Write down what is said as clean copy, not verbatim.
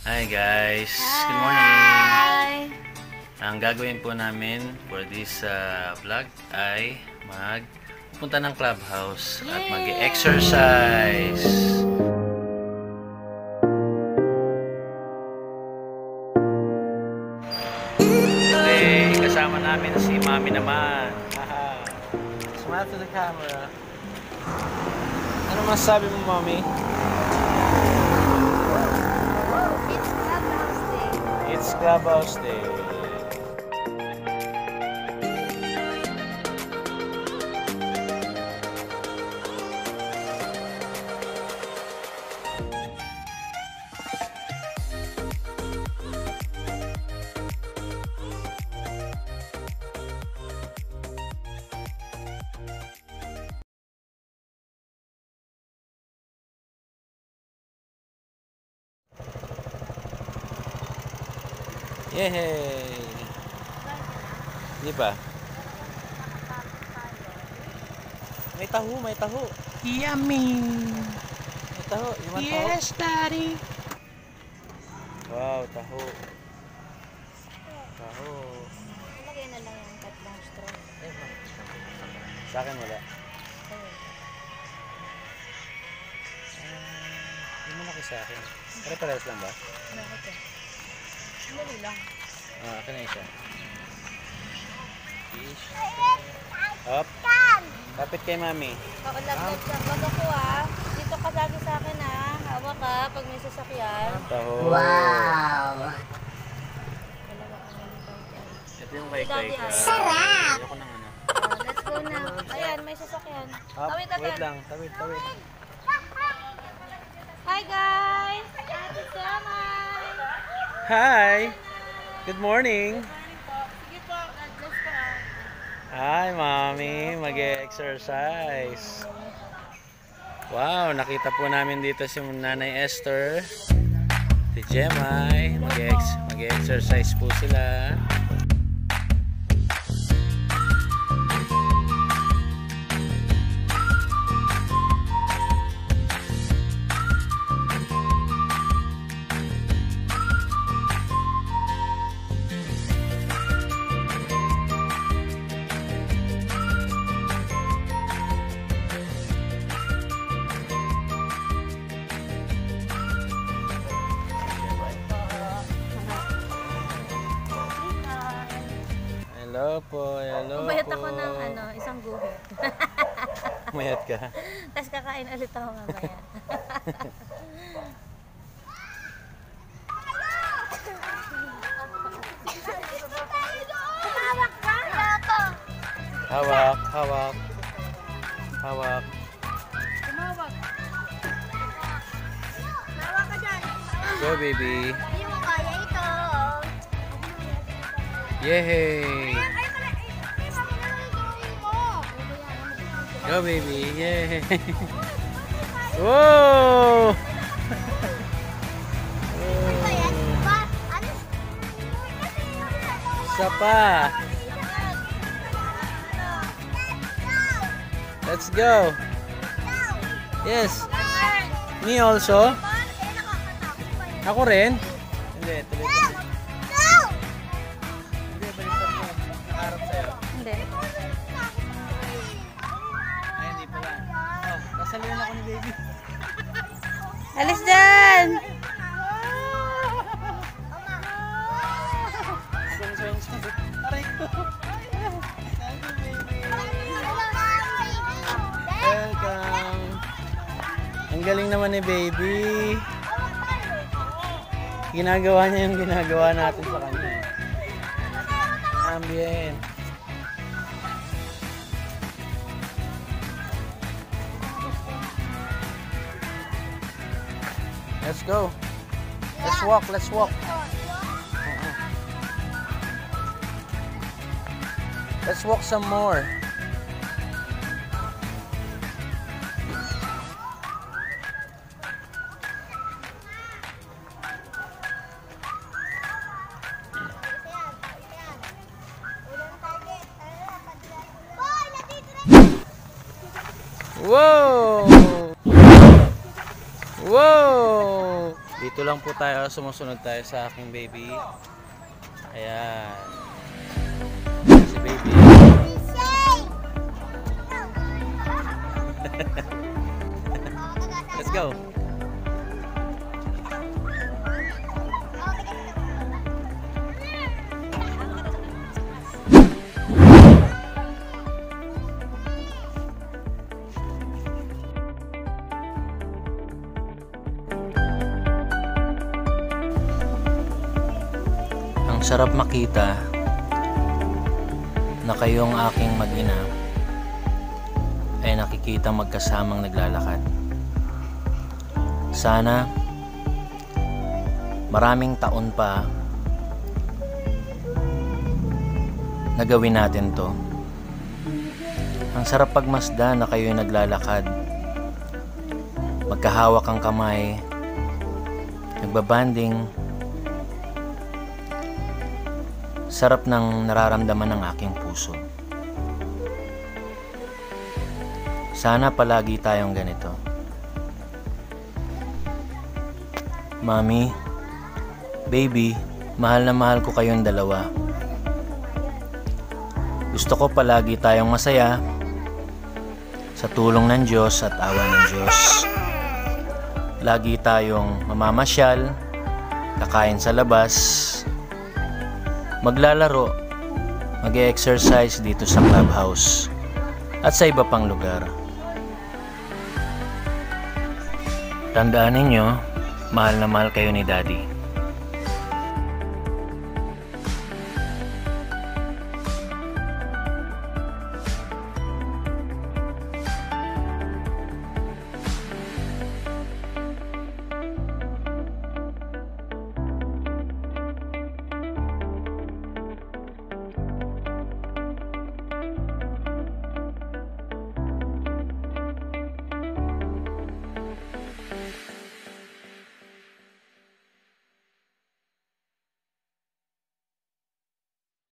Hi guys! Good Hi! morning! Ang gagawin po namin for this vlog ay magpunta ng clubhouse at mag-exercise. Okay, kasama namin si Mami naman. Smile to the camera. Ano masasabi mo, Mami? It's Clubhouse Day. Yehey! Hindi pa. May taho, may taho. Yummy! May taho, you want taho? Yes, Daddy! Wow, taho. Taho. Lagay na lang yung tatlong straw. Sa akin wala. Hindi mo laki sa akin. Pare-pares lang ba? Bakit eh? Dali lang. Akin na isa. Fish. Up. Kapit kay Mami. Kakalaglag ka. Wag ako ah. Dito ka lagi sa akin ah. Hawak ka pag may sasakyan. Taho. Wow! Dalawa ka na nito. Ito yung kay Daddy, ka. Sarap! Ayoko nang ano. Let's go na. Ayan, may sasakyan. Up. Tawid na Wait lang. Tawid. Hi guys! Ate Samay! Hi! Good morning! Sige po, God bless po ah. Hi, Mami! Mag-exercise. Wow! Nakita po namin dito si Nanay Esther. Si Jemay. Mag-exercise po sila. Hello po, hello Umayat po. ako ng ano, isang guhit. Mayat ka. Tapos kakain ulit ako mamaya. Tumawak ka? Hawak. Tumawak. Tumawak ka dyan. Go, baby. Hindi mo kaya ito. Yay! Go, baby. Yay! Whoa! Isa pa. Let's go. Yes. Me also. Ako rin. Hindi, tuloy. Hindi, baliktad mo. Nakaharap sa'yo. Hindi. Ay, hindi pala. Oh, kasaluyan ako ni baby. Alis dyan! Swing. Aray ko. Thank you, baby. Welcome. Ang galing naman ni baby. Ginagawa niya yung ginagawa natin sa kanya. Ambient. Let's go. Let's walk. Let's walk some more. Wow! Wow! Dito Dito lang po tayo, sumusunod tayo sa aking baby. Ayan. Si baby. Let's go. Ang sarap makita na kayong aking mag-ina ay nakikita magkasamang naglalakad. Sana maraming taon pa na gawin natin to. Ang sarap pagmasdan na kayo'y naglalakad, magkahawak ang kamay, nagbabanding. Sarap ng nararamdaman ng aking puso. Sana palagi tayong ganito. Mami, baby, mahal na mahal ko kayong dalawa. Gusto ko palagi tayong masaya sa tulong ng Diyos at awa ng Diyos. Lagi tayong mamamasyal, kakain sa labas, maglalaro, mag-exercise dito sa clubhouse at sa iba pang lugar. Tandaan ninyo, mahal na mahal kayo ni Daddy.